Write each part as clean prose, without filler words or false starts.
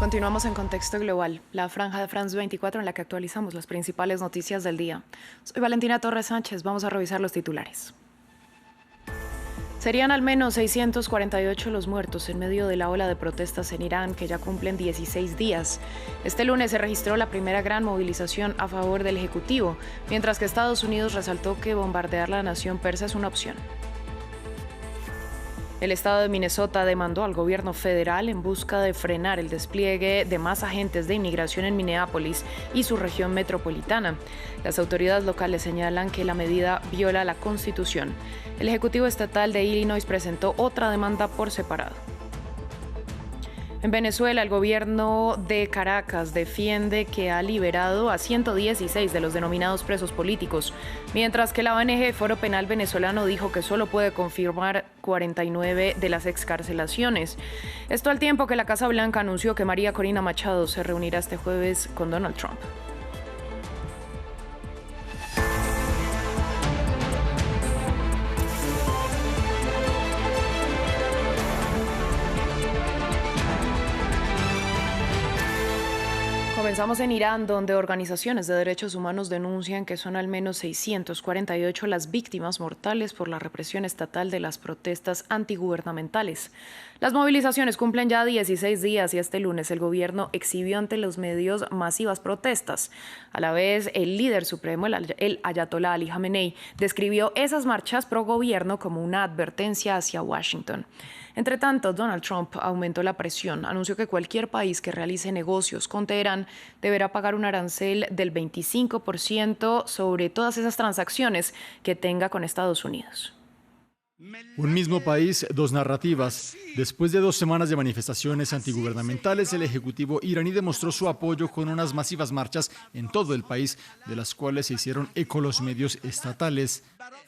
Continuamos en Contexto Global, la franja de France 24 en la que actualizamos las principales noticias del día. Soy Valentina Torres Sánchez, vamos a revisar los titulares. Serían al menos 648 los muertos en medio de la ola de protestas en Irán, que ya cumplen 16 días. Este lunes se registró la primera gran movilización a favor del Ejecutivo, mientras que Estados Unidos resaltó que bombardear la nación persa es una opción. El estado de Minnesota demandó al gobierno federal en busca de frenar el despliegue de más agentes de inmigración en Minneapolis y su región metropolitana. Las autoridades locales señalan que la medida viola la Constitución. El Ejecutivo Estatal de Illinois presentó otra demanda por separado. En Venezuela, el gobierno de Caracas defiende que ha liberado a 116 de los denominados presos políticos, mientras que la ONG Foro Penal Venezolano dijo que solo puede confirmar 49 de las excarcelaciones. Esto al tiempo que la Casa Blanca anunció que María Corina Machado se reunirá este jueves con Donald Trump. Comenzamos en Irán, donde organizaciones de derechos humanos denuncian que son al menos 648 las víctimas mortales por la represión estatal de las protestas antigubernamentales. Las movilizaciones cumplen ya 16 días y este lunes el gobierno exhibió ante los medios masivas protestas. A la vez, el líder supremo, el ayatolá Ali Jamenei, describió esas marchas pro gobierno como una advertencia hacia Washington. Entre tanto, Donald Trump aumentó la presión. Anunció que cualquier país que realice negocios con Teherán deberá pagar un arancel del 25% sobre todas esas transacciones que tenga con Estados Unidos. Un mismo país, dos narrativas. Después de 2 semanas de manifestaciones antigubernamentales, el Ejecutivo iraní demostró su apoyo con unas masivas marchas en todo el país, de las cuales se hicieron eco los medios estatales.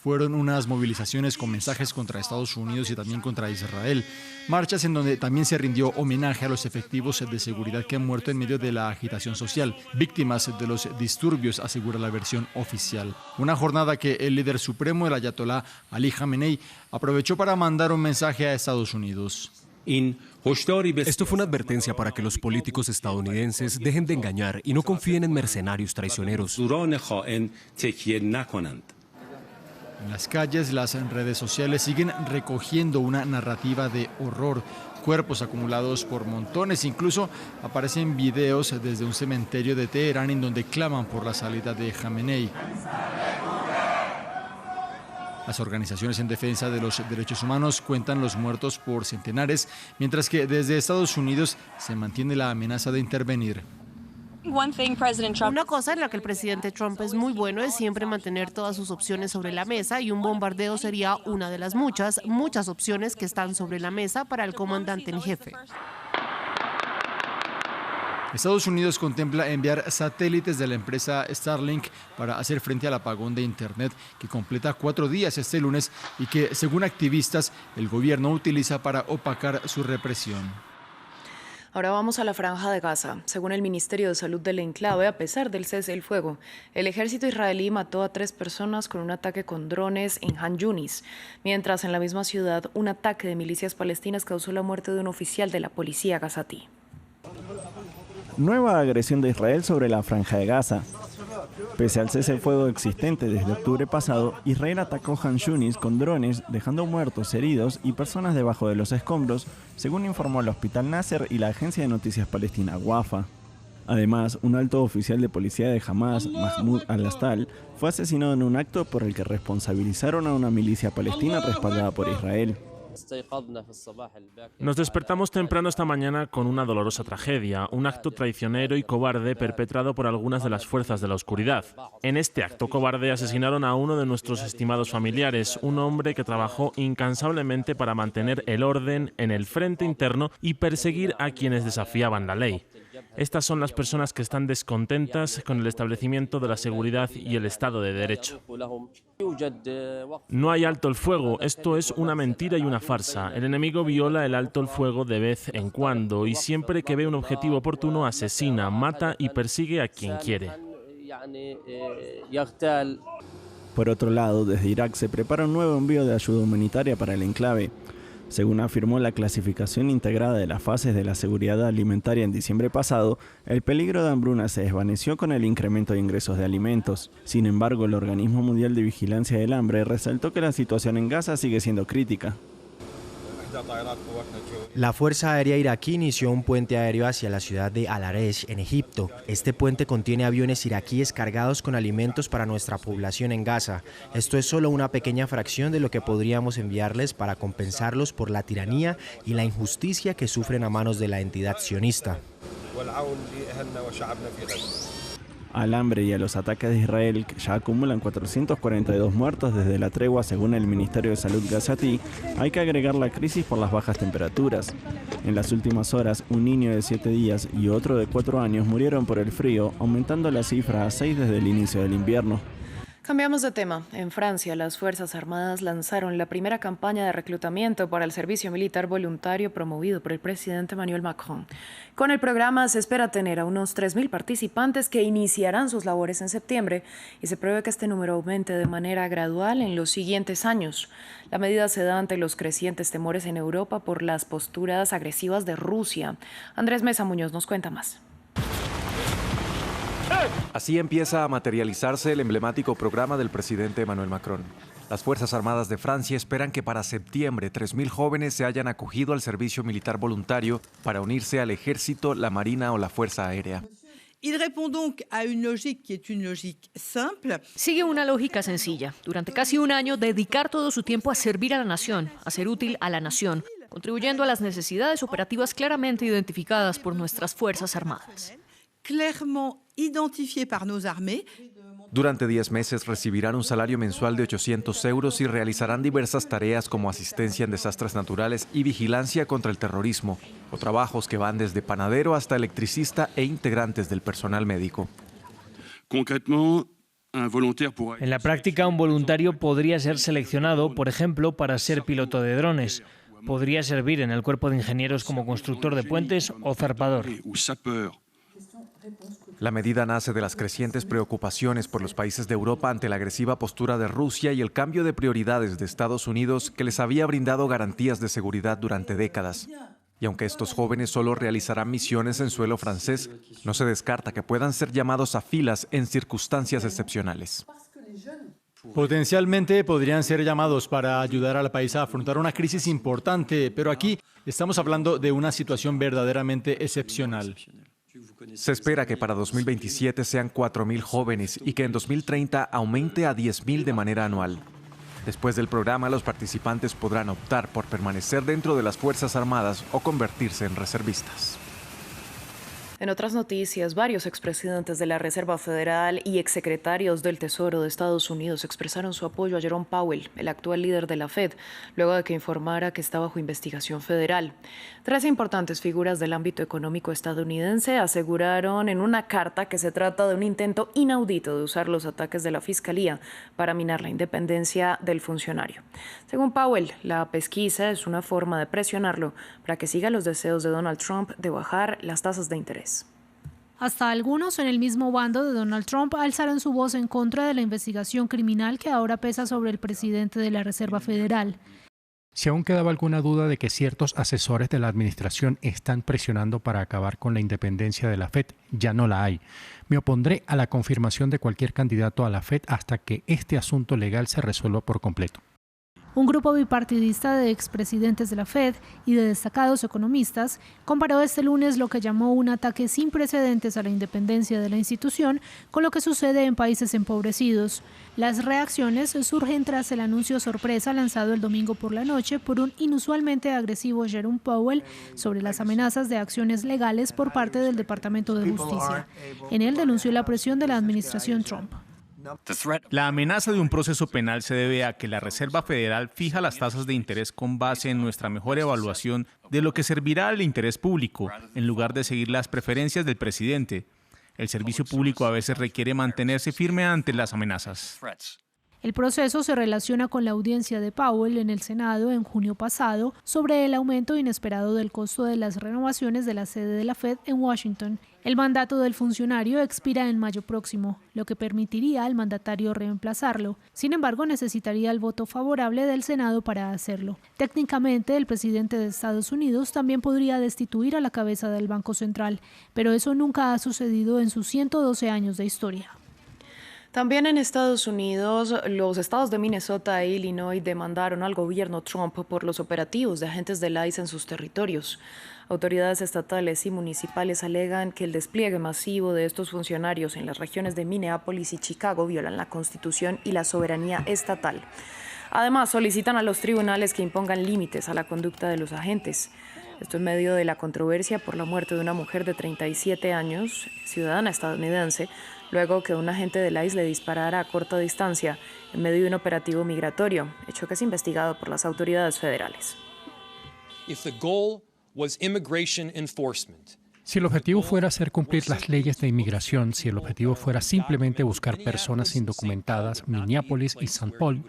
Fueron unas movilizaciones con mensajes contra Estados Unidos y también contra Israel. Marchas en donde también se rindió homenaje a los efectivos de seguridad que han muerto en medio de la agitación social, víctimas de los disturbios, asegura la versión oficial. Una jornada que el líder supremo, el ayatolá Ali Jamenei, aprovechó para mandar un mensaje a Estados Unidos. Esto fue una advertencia para que los políticos estadounidenses dejen de engañar y no confíen en mercenarios traicioneros. En las calles, las redes sociales siguen recogiendo una narrativa de horror. Cuerpos acumulados por montones. Incluso aparecen videos desde un cementerio de Teherán en donde claman por la salida de Jamenei. Las organizaciones en defensa de los derechos humanos cuentan los muertos por centenares, mientras que desde Estados Unidos se mantiene la amenaza de intervenir. Una cosa en la que el presidente Trump es muy bueno es siempre mantener todas sus opciones sobre la mesa, y un bombardeo sería una de las muchas opciones que están sobre la mesa para el comandante en jefe. Estados Unidos contempla enviar satélites de la empresa Starlink para hacer frente al apagón de Internet que completa 4 días este lunes y que, según activistas, el gobierno utiliza para opacar su represión. Ahora vamos a la Franja de Gaza. Según el Ministerio de Salud del enclave, a pesar del cese del fuego, el ejército israelí mató a 3 personas con un ataque con drones en Han Yunis, mientras en la misma ciudad un ataque de milicias palestinas causó la muerte de un oficial de la policía gazatí. Nueva agresión de Israel sobre la Franja de Gaza. Pese al cese del fuego existente desde octubre pasado, Israel atacó Han Yunis con drones, dejando muertos, heridos y personas debajo de los escombros, según informó el Hospital Nasser y la agencia de noticias palestina Wafa. Además, un alto oficial de policía de Hamas, Mahmoud al-Astal, fue asesinado en un acto por el que responsabilizaron a una milicia palestina respaldada por Israel. Nos despertamos temprano esta mañana con una dolorosa tragedia, un acto traicionero y cobarde perpetrado por algunas de las fuerzas de la oscuridad. En este acto cobarde asesinaron a uno de nuestros estimados familiares, un hombre que trabajó incansablemente para mantener el orden en el frente interno y perseguir a quienes desafiaban la ley. Estas son las personas que están descontentas con el establecimiento de la seguridad y el Estado de Derecho. No hay alto el fuego, esto es una mentira y una farsa. El enemigo viola el alto el fuego de vez en cuando y siempre que ve un objetivo oportuno asesina, mata y persigue a quien quiere. Por otro lado, desde Irak se prepara un nuevo envío de ayuda humanitaria para el enclave. Según afirmó la clasificación integrada de las fases de la seguridad alimentaria en diciembre pasado, el peligro de hambruna se desvaneció con el incremento de ingresos de alimentos. Sin embargo, el Organismo Mundial de Vigilancia del Hambre resaltó que la situación en Gaza sigue siendo crítica. La Fuerza Aérea iraquí inició un puente aéreo hacia la ciudad de Al-Arish, en Egipto. Este puente contiene aviones iraquíes cargados con alimentos para nuestra población en Gaza. Esto es solo una pequeña fracción de lo que podríamos enviarles para compensarlos por la tiranía y la injusticia que sufren a manos de la entidad sionista. Al hambre y a los ataques de Israel, que ya acumulan 442 muertos desde la tregua según el Ministerio de Salud gazatí, hay que agregar la crisis por las bajas temperaturas. En las últimas horas, un niño de 7 días y otro de 4 años murieron por el frío, aumentando la cifra a 6 desde el inicio del invierno. Cambiamos de tema. En Francia, las Fuerzas Armadas lanzaron la primera campaña de reclutamiento para el servicio militar voluntario promovido por el presidente Emmanuel Macron. Con el programa se espera tener a unos 3.000 participantes que iniciarán sus labores en septiembre y se prevé que este número aumente de manera gradual en los siguientes años. La medida se da ante los crecientes temores en Europa por las posturas agresivas de Rusia. Andrés Mesa Muñoz nos cuenta más. Así empieza a materializarse el emblemático programa del presidente Emmanuel Macron. Las Fuerzas Armadas de Francia esperan que para septiembre 3.000 jóvenes se hayan acogido al servicio militar voluntario para unirse al ejército, la marina o la fuerza aérea. Sigue una lógica sencilla. Durante casi un año, dedicar todo su tiempo a servir a la nación, a ser útil a la nación, contribuyendo a las necesidades operativas claramente identificadas por nuestras Fuerzas Armadas. Durante 10 meses recibirán un salario mensual de 800 euros y realizarán diversas tareas como asistencia en desastres naturales y vigilancia contra el terrorismo, o trabajos que van desde panadero hasta electricista e integrantes del personal médico. En la práctica, un voluntario podría ser seleccionado, por ejemplo, para ser piloto de drones. Podría servir en el cuerpo de ingenieros como constructor de puentes o zarpador. La medida nace de las crecientes preocupaciones por los países de Europa ante la agresiva postura de Rusia y el cambio de prioridades de Estados Unidos que les había brindado garantías de seguridad durante décadas. Y aunque estos jóvenes solo realizarán misiones en suelo francés, no se descarta que puedan ser llamados a filas en circunstancias excepcionales. Potencialmente podrían ser llamados para ayudar al país a afrontar una crisis importante, pero aquí estamos hablando de una situación verdaderamente excepcional. Se espera que para 2027 sean 4.000 jóvenes y que en 2030 aumente a 10.000 de manera anual. Después del programa, los participantes podrán optar por permanecer dentro de las Fuerzas Armadas o convertirse en reservistas. En otras noticias, varios expresidentes de la Reserva Federal y exsecretarios del Tesoro de Estados Unidos expresaron su apoyo a Jerome Powell, el actual líder de la Fed, luego de que informara que está bajo investigación federal. 3 importantes figuras del ámbito económico estadounidense aseguraron en una carta que se trata de un intento inaudito de usar los ataques de la Fiscalía para minar la independencia del funcionario. Según Powell, la pesquisa es una forma de presionarlo para que siga los deseos de Donald Trump de bajar las tasas de interés. Hasta algunos en el mismo bando de Donald Trump alzaron su voz en contra de la investigación criminal que ahora pesa sobre el presidente de la Reserva Federal. Si aún quedaba alguna duda de que ciertos asesores de la administración están presionando para acabar con la independencia de la Fed, ya no la hay. Me opondré a la confirmación de cualquier candidato a la Fed hasta que este asunto legal se resuelva por completo. Un grupo bipartidista de expresidentes de la Fed y de destacados economistas comparó este lunes lo que llamó un ataque sin precedentes a la independencia de la institución con lo que sucede en países empobrecidos. Las reacciones surgen tras el anuncio sorpresa lanzado el domingo por la noche por un inusualmente agresivo Jerome Powell sobre las amenazas de acciones legales por parte del Departamento de Justicia. En él denunció la presión de la administración Trump. La amenaza de un proceso penal se debe a que la Reserva Federal fija las tasas de interés con base en nuestra mejor evaluación de lo que servirá al interés público, en lugar de seguir las preferencias del presidente. El servicio público a veces requiere mantenerse firme ante las amenazas. El proceso se relaciona con la audiencia de Powell en el Senado en junio pasado sobre el aumento inesperado del costo de las renovaciones de la sede de la Fed en Washington. El mandato del funcionario expira en mayo próximo, lo que permitiría al mandatario reemplazarlo. Sin embargo, necesitaría el voto favorable del Senado para hacerlo. Técnicamente, el presidente de Estados Unidos también podría destituir a la cabeza del Banco Central, pero eso nunca ha sucedido en sus 112 años de historia. También en Estados Unidos, los estados de Minnesota e Illinois demandaron al gobierno Trump por los operativos de agentes del ICE en sus territorios. Autoridades estatales y municipales alegan que el despliegue masivo de estos funcionarios en las regiones de Minneapolis y Chicago violan la Constitución y la soberanía estatal. Además, solicitan a los tribunales que impongan límites a la conducta de los agentes. Esto en medio de la controversia por la muerte de una mujer de 37 años, ciudadana estadounidense, luego que un agente del ICE le disparara a corta distancia en medio de un operativo migratorio, hecho que es investigado por las autoridades federales. Si el objetivo fuera hacer cumplir las leyes de inmigración, si el objetivo fuera simplemente buscar personas indocumentadas, Minneapolis y St. Paul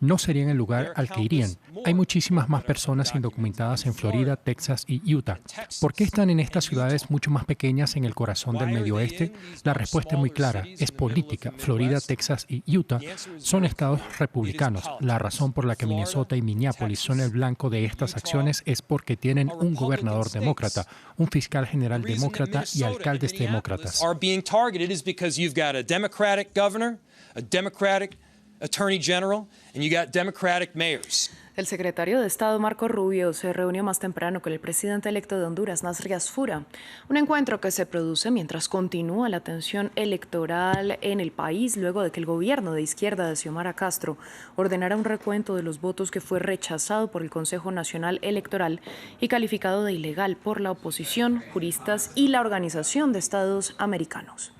no serían el lugar al que irían. Hay muchísimas más personas indocumentadas en Florida, Texas y Utah. ¿Por qué están en estas ciudades mucho más pequeñas en el corazón del Medio Oeste? La respuesta es muy clara, es política. Florida, Texas y Utah son estados republicanos. La razón por la que Minnesota y Minneapolis son el blanco de estas acciones es porque tienen un gobernador demócrata, un fiscal general demócrata y alcaldes demócratas. Attorney General, and you got Democratic mayors. El secretario de Estado Marco Rubio se reunió más temprano con el presidente electo de Honduras, Nasri Asfura, un encuentro que se produce mientras continúa la tensión electoral en el país luego de que el gobierno de izquierda de Xiomara Castro ordenara un recuento de los votos que fue rechazado por el Consejo Nacional Electoral y calificado de ilegal por la oposición, juristas y la Organización de Estados Americanos.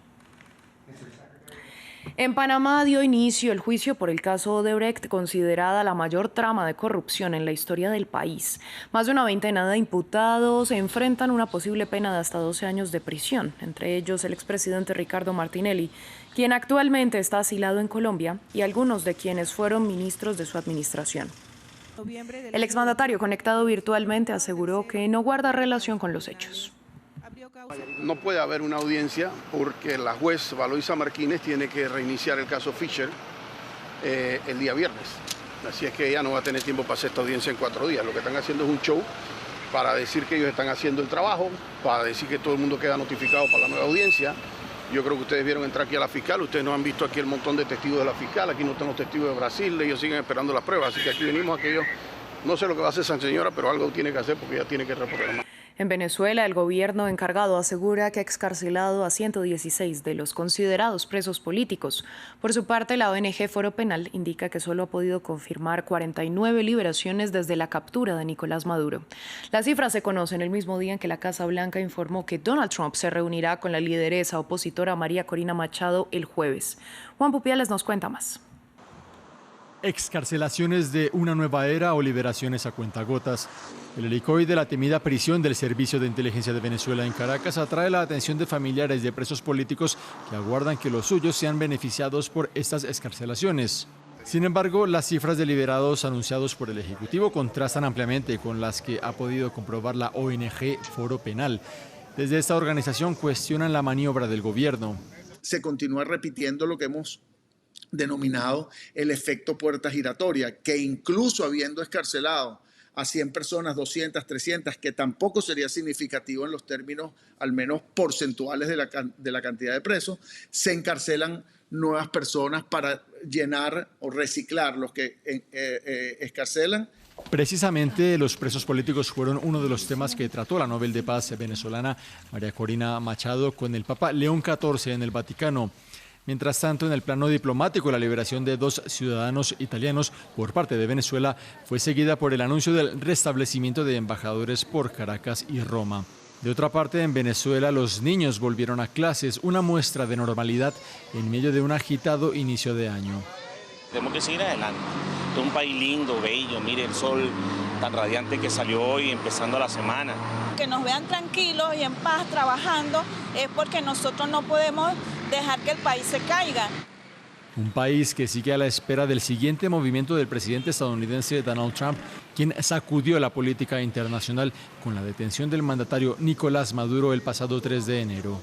En Panamá dio inicio el juicio por el caso Odebrecht, considerada la mayor trama de corrupción en la historia del país. Más de una veintena de imputados enfrentan una posible pena de hasta 12 años de prisión, entre ellos el expresidente Ricardo Martinelli, quien actualmente está asilado en Colombia, y algunos de quienes fueron ministros de su administración. El exmandatario, conectado virtualmente, aseguró que no guarda relación con los hechos. No puede haber una audiencia porque la juez Valoisa Martínez tiene que reiniciar el caso Fisher el día viernes. Así es que ella no va a tener tiempo para hacer esta audiencia en 4 días. Lo que están haciendo es un show para decir que ellos están haciendo el trabajo, para decir que todo el mundo queda notificado para la nueva audiencia. Yo creo que ustedes vieron entrar aquí a la fiscal, ustedes no han visto aquí el montón de testigos de la fiscal, aquí no están los testigos de Brasil, ellos siguen esperando las pruebas. Así que aquí venimos a que ellos, no sé lo que va a hacer esa señora, pero algo tiene que hacer porque ella tiene que reportar. En Venezuela, el gobierno encargado asegura que ha excarcelado a 116 de los considerados presos políticos. Por su parte, la ONG Foro Penal indica que solo ha podido confirmar 49 liberaciones desde la captura de Nicolás Maduro. Las cifras se conocen el mismo día en que la Casa Blanca informó que Donald Trump se reunirá con la lideresa opositora María Corina Machado el jueves. Juan Pupiales nos cuenta más. Excarcelaciones de una nueva era o liberaciones a cuentagotas. El helicoide de la temida prisión del Servicio de Inteligencia de Venezuela en Caracas atrae la atención de familiares de presos políticos que aguardan que los suyos sean beneficiados por estas excarcelaciones. Sin embargo, las cifras de liberados anunciados por el Ejecutivo contrastan ampliamente con las que ha podido comprobar la ONG Foro Penal. Desde esta organización cuestionan la maniobra del gobierno. Se continúa repitiendo lo que hemos denominado el efecto puerta giratoria, que incluso habiendo excarcelado a 100 personas, 200, 300, que tampoco sería significativo en los términos al menos porcentuales de la cantidad de presos, se encarcelan nuevas personas para llenar o reciclar los que excarcelan. Precisamente los presos políticos fueron uno de los temas que trató la Nobel de Paz venezolana María Corina Machado con el Papa León XIV en el Vaticano. Mientras tanto, en el plano diplomático, la liberación de 2 ciudadanos italianos por parte de Venezuela fue seguida por el anuncio del restablecimiento de embajadores por Caracas y Roma. De otra parte, en Venezuela, los niños volvieron a clases, una muestra de normalidad en medio de un agitado inicio de año. Tenemos que seguir adelante. Es un país lindo, bello, mire el sol tan radiante que salió hoy, empezando la semana. Que nos vean tranquilos y en paz trabajando es porque nosotros no podemos dejar que el país se caiga. Un país que sigue a la espera del siguiente movimiento del presidente estadounidense Donald Trump, quien sacudió la política internacional con la detención del mandatario Nicolás Maduro el pasado 3 de enero.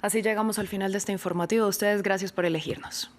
Así llegamos al final de este informativo. A ustedes, gracias por elegirnos.